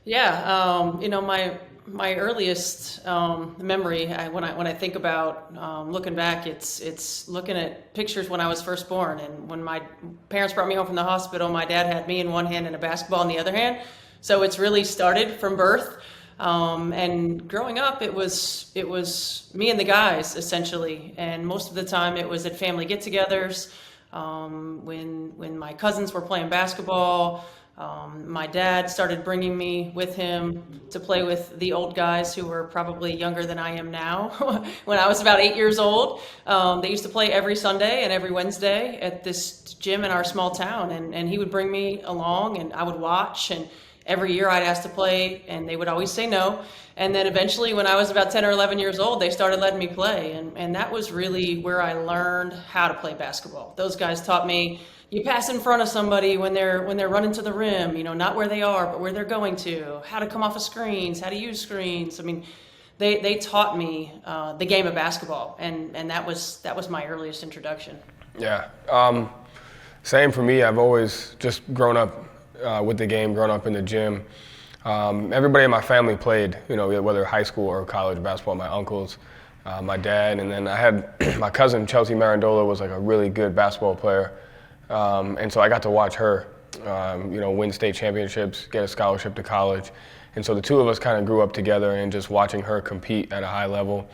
Yeah, my earliest memory, when I think about looking back, it's looking at pictures when I was first born, and when my parents brought me home from the hospital, my dad had me in one hand and a basketball in the other hand. So it's really started from birth. And growing up, it was me and the guys essentially, and most of the time it was at family get-togethers. When my cousins were playing basketball, my dad started bringing me with him to play with the old guys who were probably younger than I am now. When I was about 8 years old, they used to play every Sunday and every Wednesday at this gym in our small town, and he would bring me along, and I would watch. And every year I'd ask to play, and they would always say no. And then eventually, when I was about 10 or 11 years old, they started letting me play. And that was really where I learned how to play basketball. Those guys taught me you pass in front of somebody when they're running to the rim, not where they are, but where they're going to, how to come off of screens, how to use screens. I mean, they taught me the game of basketball, and that was my earliest introduction. Yeah. Same for me. I've always just grown up with the game, grown up in the gym. Everybody in my family played, whether high school or college basketball. My uncles, my dad, and then I had my cousin Chelsea Marandola was like a really good basketball player, and so I got to watch her, win state championships, get a scholarship to college, and so the two of us kind of grew up together and just watching her compete at a high level,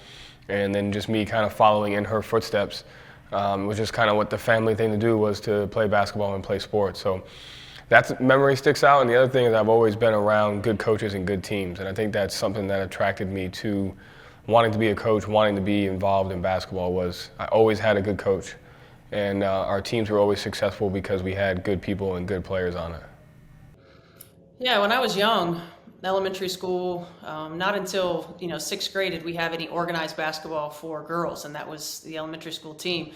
and then just me kind of following in her footsteps. Was just kind of what the family thing to do was to play basketball and play sports. So that memory sticks out. And the other thing is I've always been around good coaches and good teams. And I think that's something that attracted me to wanting to be a coach, wanting to be involved in basketball was I always had a good coach. And our teams were always successful because we had good people and good players on it. Yeah, when I was young, elementary school, not until sixth grade did we have any organized basketball for girls, and that was the elementary school team.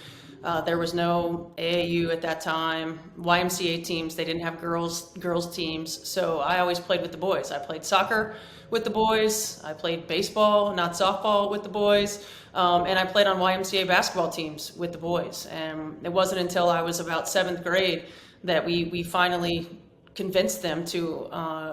There was no AAU at that time, YMCA teams. They didn't have girls teams, so I always played with the boys. I played soccer with the boys. I played baseball, not softball, with the boys, and I played on YMCA basketball teams with the boys. And it wasn't until I was about seventh grade that we finally convinced them to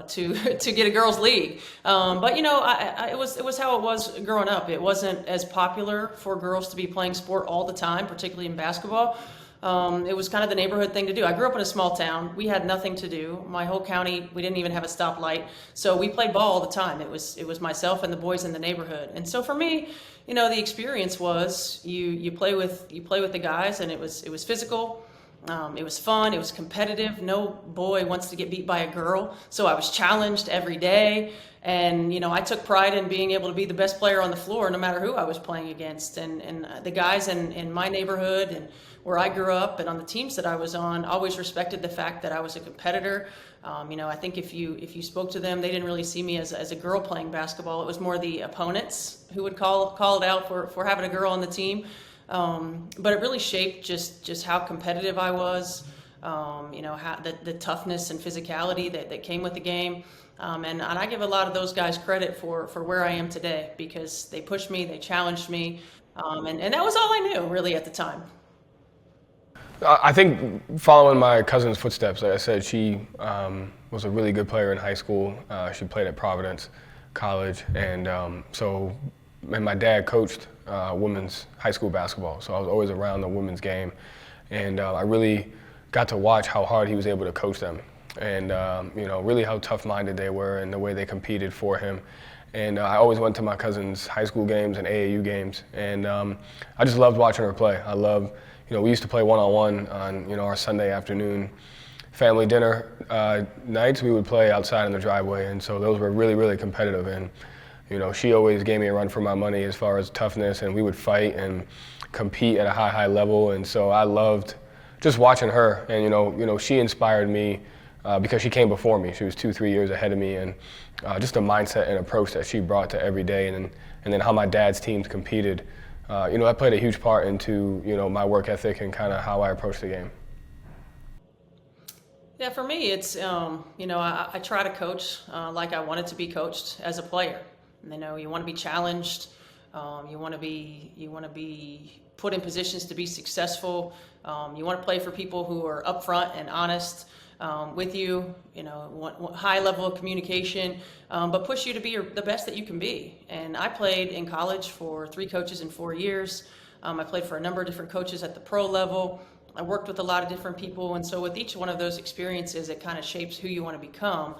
get a girls' league. But it was how it was growing up. It wasn't as popular for girls to be playing sport all the time, particularly in basketball. It was kind of the neighborhood thing to do. I grew up in a small town. We had nothing to do. My whole county, we didn't even have a stoplight, so we played ball all the time. It was myself and the boys in the neighborhood. And so for me, the experience was you play with the guys, and it was physical. It was fun. It was competitive. No boy wants to get beat by a girl. So I was challenged every day. And, I took pride in being able to be the best player on the floor no matter who I was playing against. And the guys in my neighborhood and where I grew up and on the teams that I was on always respected the fact that I was a competitor. I think if you spoke to them, they didn't really see me as a girl playing basketball. It was more the opponents who would call it out for having a girl on the team. But it really shaped just how competitive I was, how the toughness and physicality that came with the game. And I give a lot of those guys credit for where I am today because they pushed me, they challenged me, and that was all I knew really at the time. I think following my cousin's footsteps, like I said, she was a really good player in high school. She played at Providence College, and my dad coached women's high school basketball, so I was always around the women's game, and I really got to watch how hard he was able to coach them, and really how tough-minded they were and the way they competed for him. And I always went to my cousin's high school games and AAU games, and I just loved watching her play. I love, we used to play one-on-one on our Sunday afternoon family dinner nights. We would play outside in the driveway, and so those were really, really competitive. And she always gave me a run for my money as far as toughness, and we would fight and compete at a high level. And so I loved just watching her. And she inspired me because she came before me. She was 2-3 years ahead of me, and just the mindset and approach that she brought to every day, and then how my dad's teams competed. That played a huge part into my work ethic and kind of how I approach the game. Yeah, for me, it's I try to coach like I wanted to be coached as a player. You want to be challenged. You want to be put in positions to be successful. You want to play for people who are upfront and honest. with you, high level of communication, but push you to be the best that you can be. And I played in college for 3 coaches in 4 years. I played for a number of different coaches at the pro level. I worked with a lot of different people, and so with each one of those experiences, it kind of shapes who you want to become.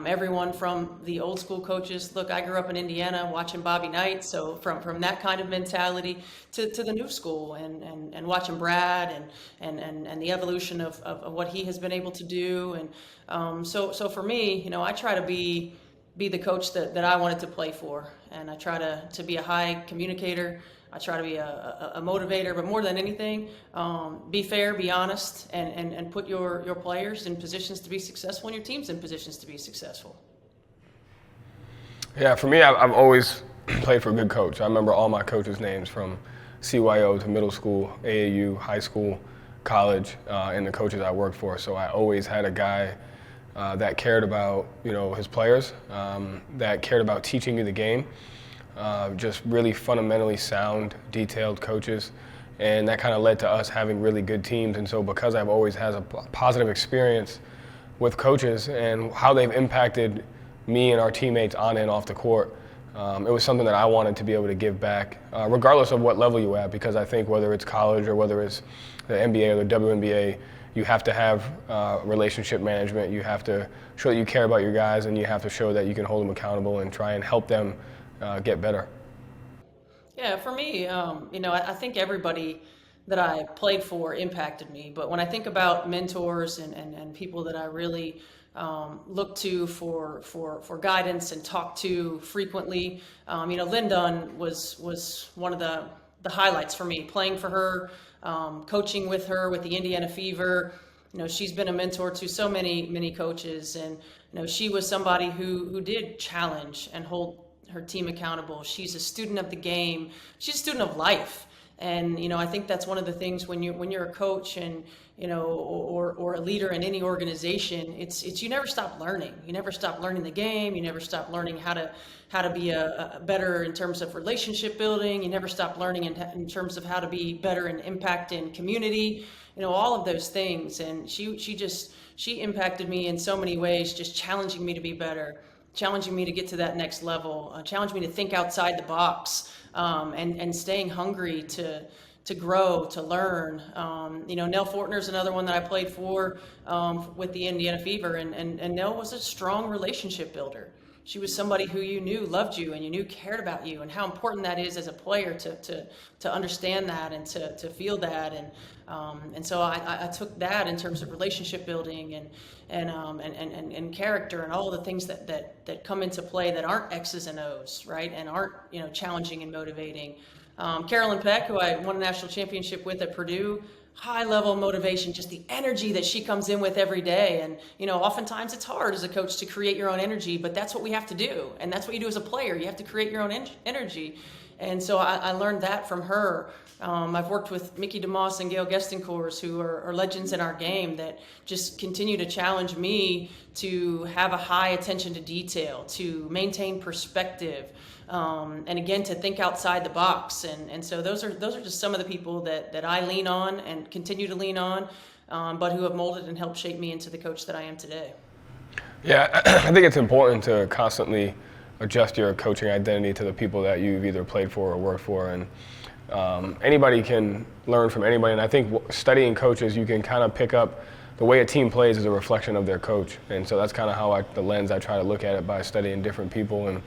Everyone from the old school coaches, look, I grew up in Indiana watching Bobby Knight, so from that kind of mentality to the new school and watching Brad and the evolution of what he has been able to do. And so for me, I try to be the coach that I wanted to play for, and I try to be a high communicator. I try to be a motivator, but more than anything, be fair, be honest, and put your players in positions to be successful and your teams in positions to be successful. Yeah, for me, I've always played for a good coach. I remember all my coaches' names from CYO to middle school, AAU, high school, college, and the coaches I worked for. So I always had a guy that cared about his players, that cared about teaching you the game. Just really fundamentally sound, detailed coaches, and that kind of led to us having really good teams. And so because I've always had a positive experience with coaches and how they've impacted me and our teammates on and off the court, it was something that I wanted to be able to give back, regardless of what level you're at, because I think whether it's college or whether it's the NBA or the WNBA, you have to have relationship management. You have to show that you care about your guys, and you have to show that you can hold them accountable and try and help them get better. Yeah, for me, I think everybody that I played for impacted me. But when I think about mentors and people that I really look to for guidance and talk to frequently, Lynn Dunn was one of the highlights for me. Playing for her, coaching with her with the Indiana Fever. She's been a mentor to so many coaches, and she was somebody who did challenge and hold her team accountable. She's a student of the game. She's a student of life. And, I think that's one of the things when you're a coach and, or a leader in any organization, it's you never stop learning. You never stop learning the game. You never stop learning how to be a better in terms of relationship building. You never stop learning in terms of how to be better in impact in community, all of those things. And she impacted me in so many ways, just challenging me to be better, challenging me to get to that next level, challenging me to think outside the box, and staying hungry to grow, to learn. Nell Fortner's another one that I played for with the Indiana Fever, and Nell was a strong relationship builder. She was somebody who you knew loved you and you knew cared about you, and how important that is as a player to understand that and to feel that. And so I took that in terms of relationship building and character and all of the things that come into play that aren't X's and O's, right? And aren't challenging and motivating. Carolyn Peck, who I won a national championship with at Purdue, high level motivation, just the energy that she comes in with every day. And, oftentimes it's hard as a coach to create your own energy, but that's what we have to do. And that's what you do as a player. You have to create your own energy. And so I learned that from her. I've worked with Mickey DeMoss and Gail Gestenkors, who are legends in our game, that just continue to challenge me to have a high attention to detail, to maintain perspective, and again, to think outside the box. And so those are just some of the people that I lean on and continue to lean on, but who have molded and helped shape me into the coach that I am today. Yeah, I think it's important to constantly adjust your coaching identity to the people that you've either played for or worked for. And anybody can learn from anybody. And I think studying coaches, you can kind of pick up the way a team plays is a reflection of their coach. And so that's kind of how the lens I try to look at it, by studying different people. And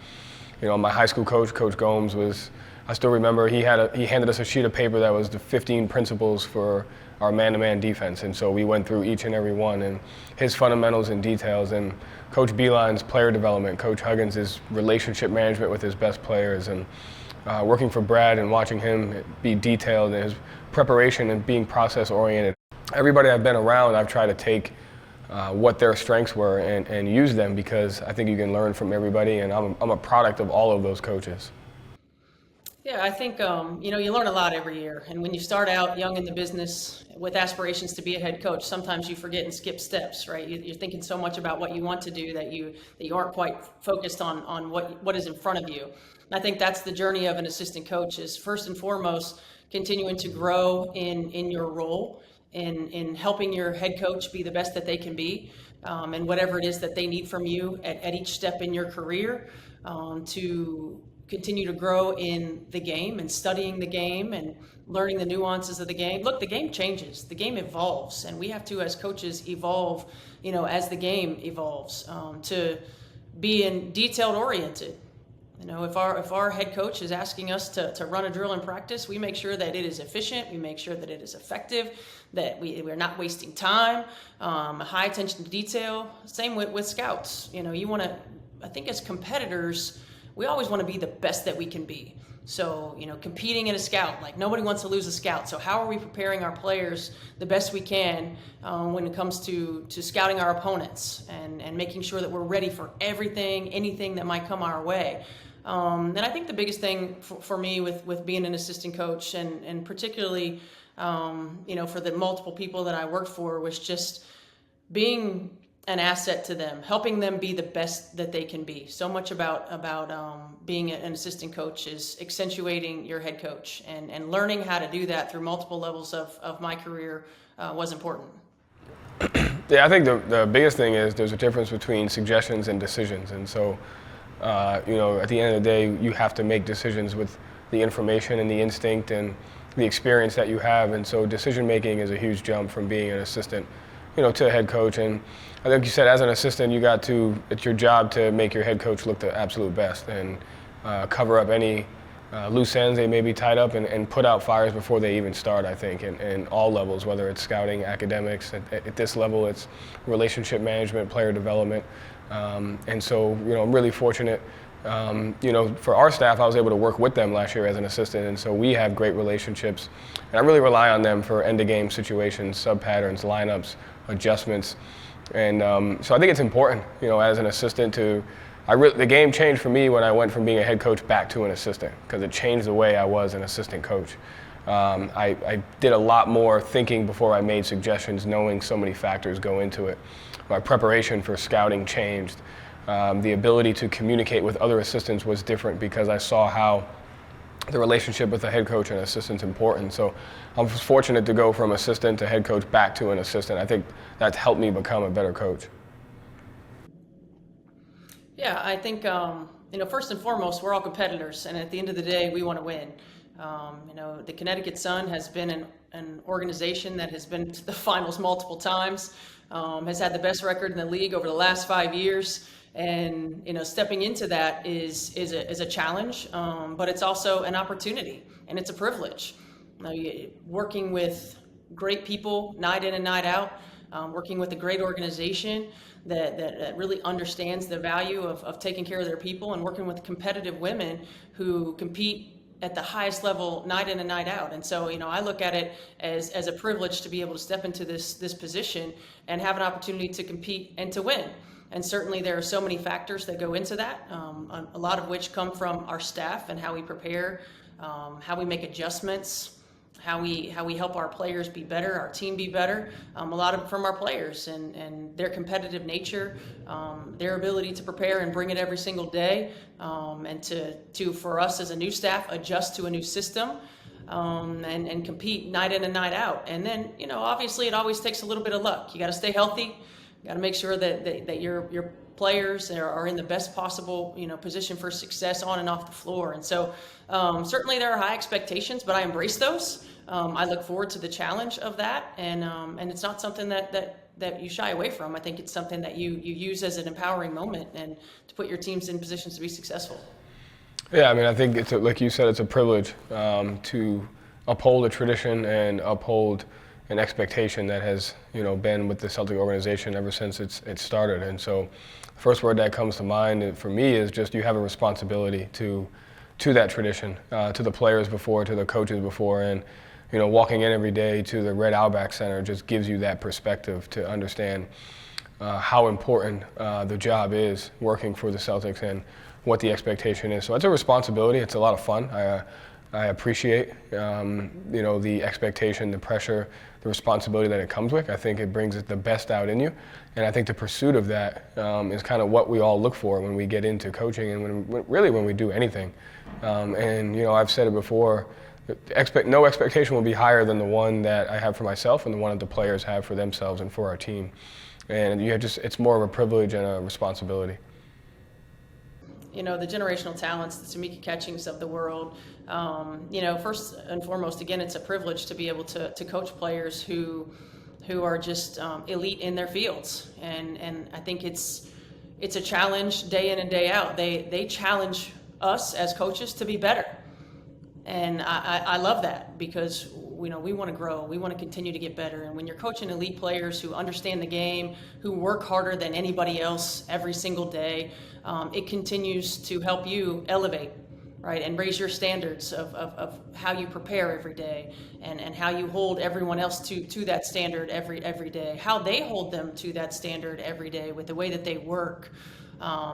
my high school coach, Coach Gomes, I still remember he handed us a sheet of paper that was the 15 principles for our man-to-man defense. And so we went through each and every one, and his fundamentals and details. And Coach Beilein's player development, Coach Huggins' relationship management with his best players, and working for Brad and watching him be detailed in his preparation and being process-oriented. Everybody I've been around, I've tried to take what their strengths were and use them, because I think you can learn from everybody, and I'm a product of all of those coaches. Yeah, I think, you learn a lot every year. And when you start out young in the business with aspirations to be a head coach, sometimes you forget and skip steps, right? You're thinking so much about what you want to do that you aren't quite focused on what is in front of you. And I think that's the journey of an assistant coach, is first and foremost continuing to grow in your role in helping your head coach be the best that they can be, and whatever it is that they need from you at each step in your career, to continue to grow in the game and studying the game and learning the nuances of the game. Look, the game changes, the game evolves, and we have to, as coaches, evolve, as the game evolves, to be in detailed oriented. If our head coach is asking us to run a drill in practice, we make sure that it is efficient, we make sure that it is effective, that we're not wasting time, high attention to detail. Same with scouts. You want to, I think as competitors, we always want to be the best that we can be. So, competing in a scout, like nobody wants to lose a scout. So how are we preparing our players the best we can when it comes to scouting our opponents and making sure that we're ready for anything that might come our way. And I think the biggest thing for me with being an assistant coach and particularly, for the multiple people that I worked for was just being an asset to them, helping them be the best that they can be. So much about being an assistant coach is accentuating your head coach, and learning how to do that through multiple levels of my career was important. Yeah, I think the biggest thing is there's a difference between suggestions and decisions. And so, at the end of the day, you have to make decisions with the information and the instinct and the experience that you have. And so decision making is a huge jump from being an assistant, to a head coach. And I think you said as an assistant, it's your job to make your head coach look the absolute best and cover up any loose ends they may be tied up and put out fires before they even start, I think, in all levels, whether it's scouting, academics. At this level, it's relationship management, player development. And so, I'm really fortunate. For our staff, I was able to work with them last year as an assistant, and so we have great relationships. And I really rely on them for end-of-game situations, sub-patterns, lineups, adjustments. And so I think it's important, as an assistant the game changed for me when I went from being a head coach back to an assistant, because it changed the way I was an assistant coach. I did a lot more thinking before I made suggestions, knowing so many factors go into it. My preparation for scouting changed. The ability to communicate with other assistants was different because I saw how the relationship with the head coach and assistant is important. So I was fortunate to go from assistant to head coach back to an assistant. I think that's helped me become a better coach. Yeah, I think, first and foremost, we're all competitors, and at the end of the day, we want to win. The Connecticut Sun has been an organization that has been to the finals multiple times, has had the best record in the league over the last 5 years. And, stepping into that is a challenge, but it's also an opportunity, and it's a privilege. Working with great people night in and night out, working with a great organization that really understands the value of taking care of their people, and working with competitive women who compete at the highest level night in and night out. And so, I look at it as a privilege to be able to step into this position and have an opportunity to compete and to win. And certainly there are so many factors that go into that, a lot of which come from our staff and how we prepare, how we make adjustments, how we help our players be better, our team be better, a lot of it from our players and their competitive nature, their ability to prepare and bring it every single day, and to for us as a new staff, adjust to a new system, and compete night in and night out. And then, obviously it always takes a little bit of luck. You got to stay healthy. You got to make sure that your players are in the best possible position for success on and off the floor. And so certainly there are high expectations, but I embrace those. I look forward to the challenge of that, and it's not something that you shy away from. I think it's something that you use as an empowering moment and to put your teams in positions to be successful. Yeah, I think it's like you said, it's a privilege to uphold a tradition and uphold an expectation that has been with the Celtic organization ever since it started. And so the first word that comes to mind for me is just you have a responsibility to that tradition, to the players before, to the coaches before, and walking in every day to the Red Auerbach Center just gives you that perspective to understand how important the job is working for the Celtics and what the expectation is. So it's a responsibility. It's a lot of fun. I appreciate the expectation, the pressure, the responsibility that it comes with. I think it brings the best out in you, and I think the pursuit of that is kind of what we all look for when we get into coaching and when we do anything. And I've said it before, no expectation will be higher than the one that I have for myself and the one that the players have for themselves and for our team. And it's more of a privilege and a responsibility. You know, the generational talents, the Tamika Catchings of the world, you know, first and foremost, again, it's a privilege to be able to coach players who are just elite in their fields. And I think it's a challenge day in and day out. They challenge us as coaches to be better. And I love that because, you know, we want to grow. We want to continue to get better. And when you're coaching elite players who understand the game, who work harder than anybody else every single day, it continues to help you elevate, right, and raise your standards of how you prepare every day and how you hold everyone else to that standard every day, how they hold them to that standard every day with the way that they work.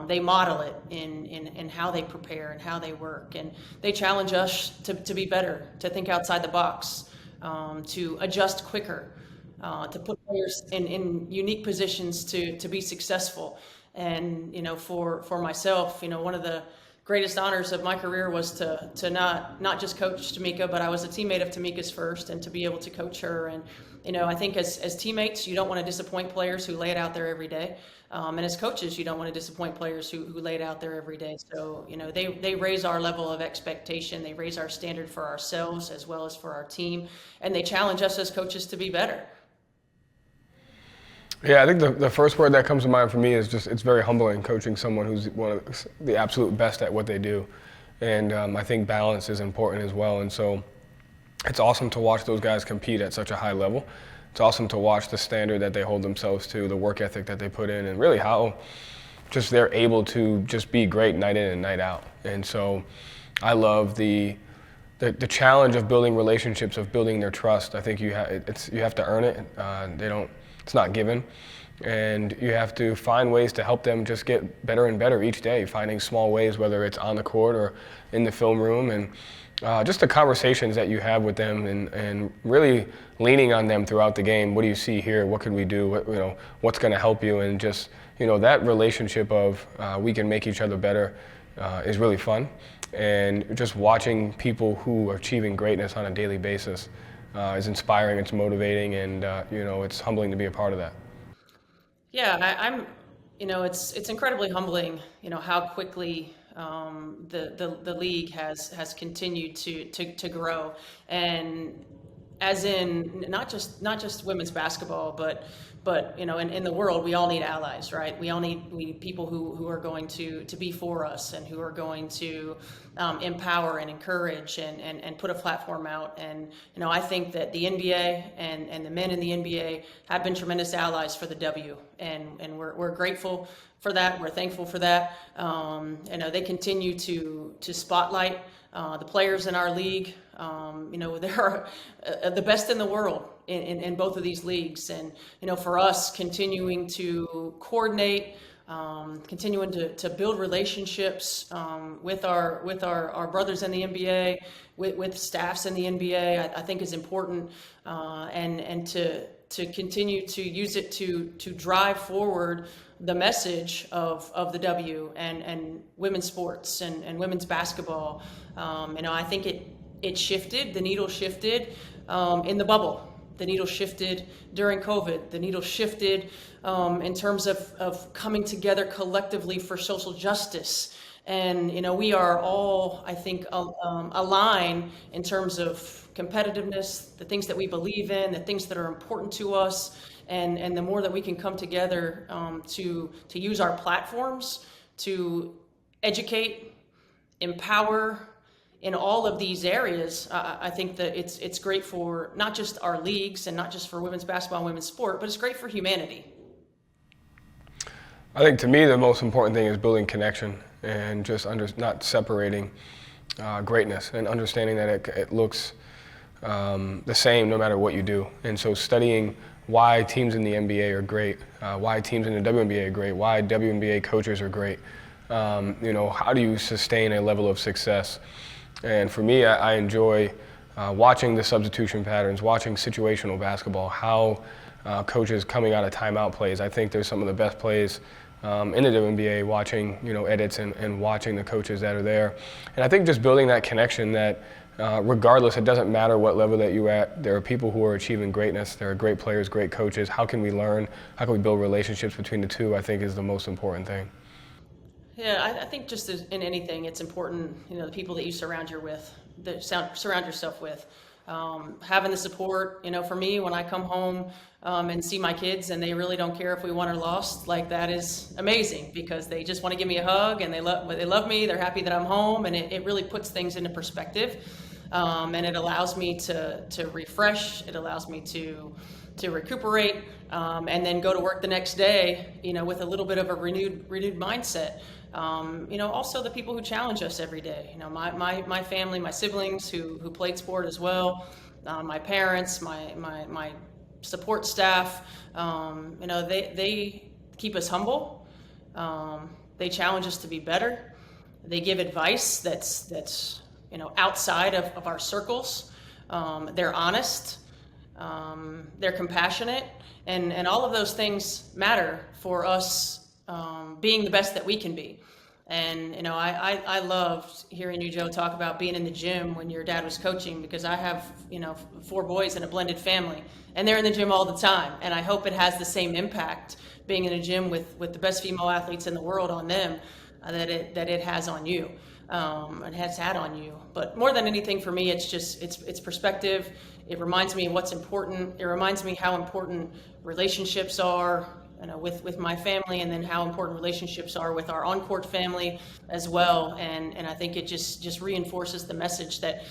They model it in how they prepare and how they work, and they challenge us to be better, to think outside the box, to adjust quicker, to put players in unique positions to be successful. And, you know, for myself, you know, one of the greatest honors of my career was to not just coach Tamika, but I was a teammate of Tamika's first, and to be able to coach her. And, you know, I think as teammates, you don't want to disappoint players who lay it out there every day. And as coaches, you don't want to disappoint players who lay it out there every day. So, you know, they raise our level of expectation. They raise our standard for ourselves as well as for our team. And they challenge us as coaches to be better. Yeah, I think the first word that comes to mind for me is just it's very humbling coaching someone who's one of the absolute best at what they do. And I think balance is important as well. And so it's awesome to watch those guys compete at such a high level. It's awesome to watch the standard that they hold themselves to, the work ethic that they put in, and really how just they're able to just be great night in and night out. And so I love the challenge of building relationships, of building their trust. I think you have to earn it. It's not given. And you have to find ways to help them just get better and better each day, finding small ways, whether it's on the court or in the film room, and just the conversations that you have with them, and really leaning on them throughout the game. What do you see here? What can we do? What's going to help you? And just, that relationship of we can make each other better is really fun. And just watching people who are achieving greatness on a daily basis is inspiring, it's motivating, and it's humbling to be a part of that. Yeah, I'm it's incredibly humbling, how quickly the league has continued to grow, and as in not just women's basketball, but in the world, we all need allies, right? We need people who are going to be for us, and who are going to empower and encourage and put a platform out. And I think that the NBA and the men in the NBA have been tremendous allies for the W, and we're grateful for that. We're thankful for that. They continue to spotlight the players in our league. They're the best in the world in both of these leagues. And, for us, continuing to coordinate, continuing to build relationships with our brothers in the NBA, with staffs in the NBA, I think is important, and to continue to use it to drive forward the message of the W and women's sports and women's basketball. I think it shifted, the needle shifted in the bubble. The needle shifted during COVID. The needle shifted in terms of coming together collectively for social justice. And, we are all, I think, aligned in terms of competitiveness, the things that we believe in, the things that are important to us. And the more that we can come together to use our platforms to educate, empower in all of these areas, I think that it's great for not just our leagues and not just for women's basketball and women's sport, but it's great for humanity. I think to me the most important thing is building connection and just not separating greatness, and understanding that it looks the same no matter what you do. And so studying why teams in the NBA are great, why teams in the WNBA are great, why WNBA coaches are great. How do you sustain a level of success? And for me, I enjoy watching the substitution patterns, watching situational basketball, how coaches coming out of timeout plays. I think there's some of the best plays in the WNBA, watching edits and watching the coaches that are there. And I think just building that connection that regardless, it doesn't matter what level that you're at. There are people who are achieving greatness. There are great players, great coaches. How can we learn? How can we build relationships between the two? I think is the most important thing. Yeah, I think just as in anything, it's important, the people that you surround yourself with. Having the support, for me, when I come home and see my kids and they really don't care if we won or lost, like that is amazing because they just want to give me a hug and they love me. They're happy that I'm home, and it really puts things into perspective. And it allows me to refresh. It allows me to recuperate, and then go to work the next day, with a little bit of a renewed mindset. Also the people who challenge us every day. My family, my siblings who played sport as well, my parents, my support staff. They keep us humble. They challenge us to be better. They give advice that's outside of our circles. They're honest. They're compassionate, and all of those things matter for us being the best that we can be. And I loved hearing you, Joe, talk about being in the gym when your dad was coaching, because I have 4 boys in a blended family, and they're in the gym all the time. And I hope it has the same impact being in a gym with the best female athletes in the world on them that it has on you. It has had on you. But more than anything for me, it's perspective. It reminds me of what's important. It reminds me how important relationships are, with my family, and then how important relationships are with our on-court family as well. And I think it just reinforces the message that,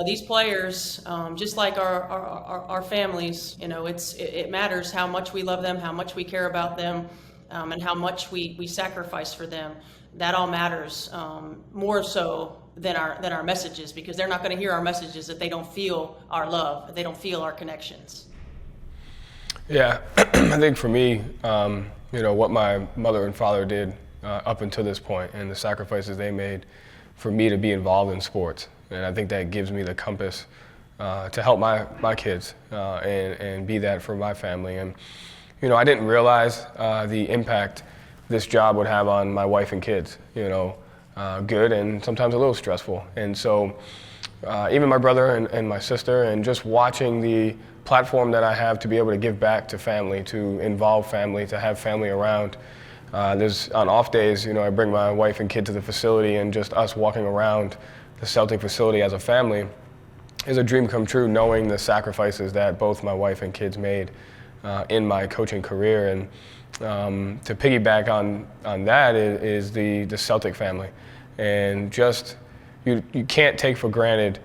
these players, just like our families, it matters how much we love them, how much we care about them, and how much we sacrifice for them. That all matters more so than our messages, because they're not going to hear our messages if they don't feel our love, if they don't feel our connections. Yeah, I think for me, what my mother and father did up until this point and the sacrifices they made for me to be involved in sports. And I think that gives me the compass to help my kids and be that for my family. And, I didn't realize the impact this job would have on my wife and kids, good and sometimes a little stressful. And so even my brother and my sister, and just watching the platform that I have to be able to give back to family, to involve family, to have family around. There's on off days, I bring my wife and kid to the facility, and just us walking around the Celtic facility as a family is a dream come true, knowing the sacrifices that both my wife and kids made in my coaching career. And to piggyback on that is the Celtic family. And just, you can't take for granted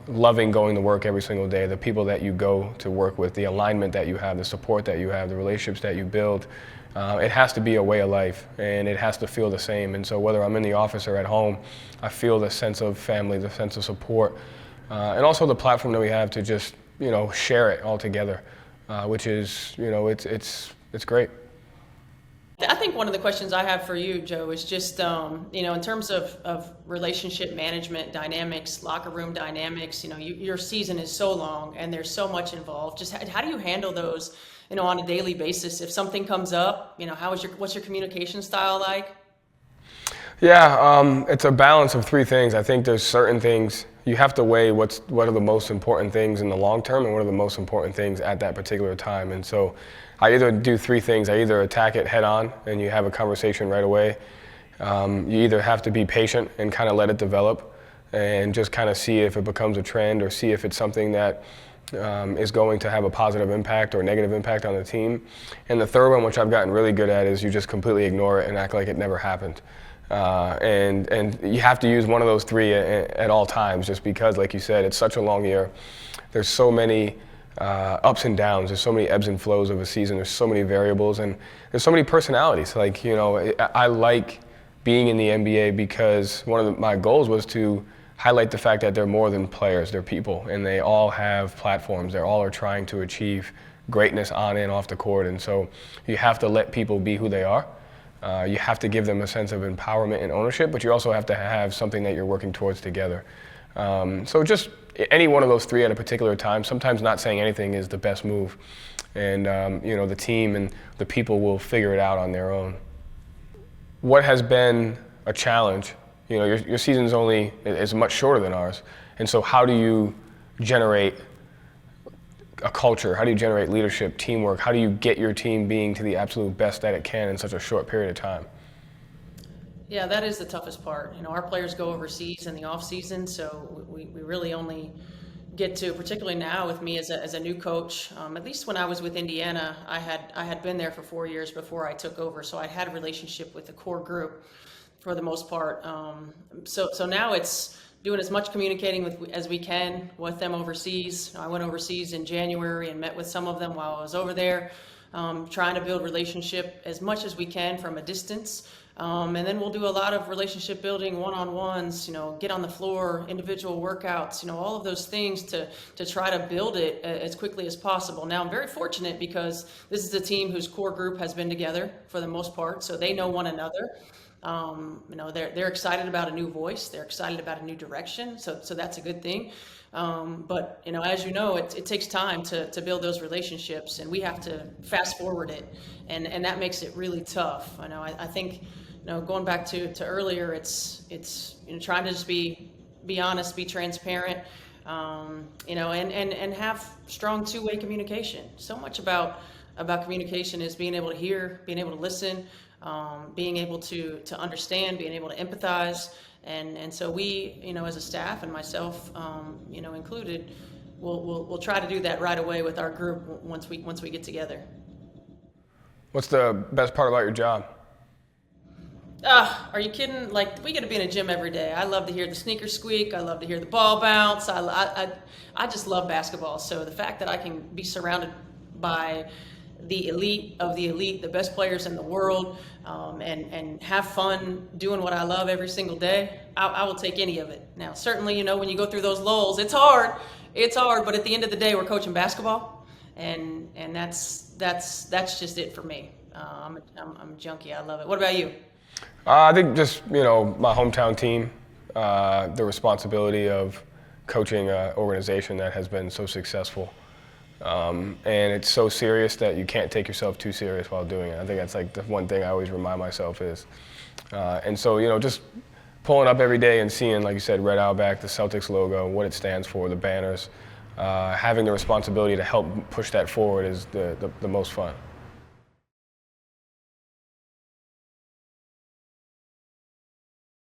loving going to work every single day, the people that you go to work with, the alignment that you have, the support that you have, the relationships that you build. It has to be a way of life, and it has to feel the same. And so whether I'm in the office or at home, I feel the sense of family, the sense of support, and also the platform that we have to just, share it all together, which is, it's great. I think one of the questions I have for you, Joe, is just, in terms of relationship management dynamics, locker room dynamics, your season is so long and there's so much involved. Just how do you handle those, on a daily basis? If something comes up, what's your communication style like? Yeah, it's a balance of 3 things. I think there's certain things you have to weigh what are the most important things in the long term and what are the most important things at that particular time. And so I either do 3 things. I either attack it head on and you have a conversation right away. You either have to be patient and kind of let it develop and just kind of see if it becomes a trend or see if it's something that is going to have a positive impact or negative impact on the team. And the third one, which I've gotten really good at, is you just completely ignore it and act like it never happened. And you have to use one of those 3 at all times, just because, like you said, it's such a long year. There's so many ups and downs. There's so many ebbs and flows of a season. There's so many variables, and there's so many personalities. Like, I like being in the NBA because one of my goals was to highlight the fact that they're more than players. They're people, and they all have platforms. They all are trying to achieve greatness on and off the court. And so you have to let people be who they are. You have to give them a sense of empowerment and ownership, but you also have to have something that you're working towards together. So just any one of those 3 at a particular time. Sometimes not saying anything is the best move, and the team and the people will figure it out on their own. What has been a challenge? Your season's is much shorter than ours, And so how do you generate a culture? How do you generate leadership, teamwork? How do you get your team being to the absolute best that it can in such a short period of time? Yeah, that is the toughest part. Our players go overseas in the off season, so we really only get to, particularly now with me as a new coach. At least when I was with Indiana, I had been there for 4 years before I took over, so I had a relationship with the core group for the most part. So now it's doing as much communicating as we can with them overseas. I went overseas in January and met with some of them while I was over there, trying to build relationship as much as we can from a distance. And then we'll do a lot of relationship building, one-on-ones, get on the floor, individual workouts, all of those things to try to build it as quickly as possible. Now, I'm very fortunate because this is a team whose core group has been together for the most part, so they know one another. They're excited about a new voice. They're excited about a new direction. So that's a good thing. But as you know, it takes time to build those relationships, and we have to fast forward it, and that makes it really tough. I think, going back to earlier, it's trying to just be honest, be transparent, and have strong two-way communication. So much about communication is being able to hear, being able to listen, being able to understand, being able to empathize, and so we, as a staff and myself, included, we'll try to do that right away with our group once we get together. What's the best part about your job? Are you kidding? Like, we get to be in a gym every day. I love to hear the sneakers squeak. I love to hear the ball bounce. I just love basketball. So the fact that I can be surrounded by the elite of the elite, the best players in the world, and have fun doing what I love every single day, I will take any of it. Now, certainly, when you go through those lulls, it's hard, but at the end of the day, we're coaching basketball, and that's just it for me. I'm a junkie. I love it. What about you? I think just, my hometown team, the responsibility of coaching an organization that has been so successful. And it's so serious that you can't take yourself too serious while doing it. I think that's like the one thing I always remind myself is. And so, just pulling up every day and seeing, like you said, Red Auerbach, the Celtics logo, what it stands for, the banners, having the responsibility to help push that forward is the most fun.